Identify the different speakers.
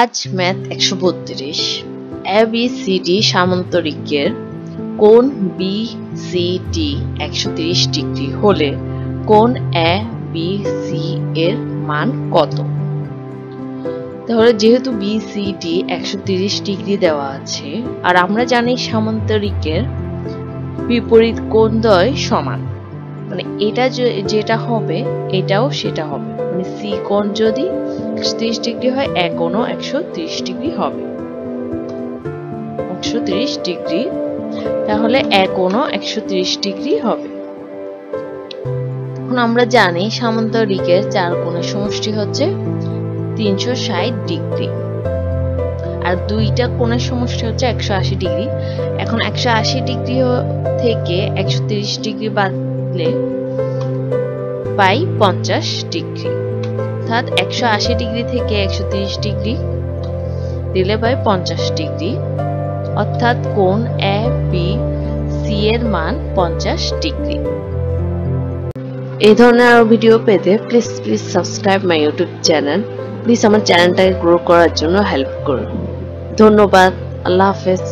Speaker 1: আজ math 132 ABCD সামান্তরিকের কোণ BCD 130 degree হলে কোণ ABC এর মান কত? তাহলে যেহেতু BCD 130 ডিগ্রি দেওয়া আছে আর আমরা জানি সামান্তরিকের বিপরীত কোণদ্বয় সমান, মানে এটা যেটা হবে এটাও সেটা হবে, মানে C কোণ যদি 130 ডিগ্রি হয় এ কোণও 130 ডিগ্রি হবে। 130 ডিগ্রি, তাহলে এ কোণও 130 ডিগ্রি হবে। এখন আমরা জানি সামান্তরিকের চার কোণের সমষ্টি হচ্ছে 360 ডিগ্রি আর দুইটা কোণের সমষ্টি হচ্ছে 180 ডিগ্রি। এখন 180 ডিগ্রি থেকে 130 ডিগ্রি বাদলে পাই 50 ডিগ্রি, অর্থাৎ 180 ডিগ্রি থেকে 130 ডিগ্রি দিলে পাই 50 ডিগ্রি, অর্থাৎ কোণ ABC এর মান 50 ডিগ্রি। এই ধরনের আরো ভিডিও পেতে please subscribe my YouTube channel. Please আমার চ্যানেলটাকে গ্রো করার জন্য হেল্প করুন। ধন্যবাদ। আল্লাহ হাফেজ।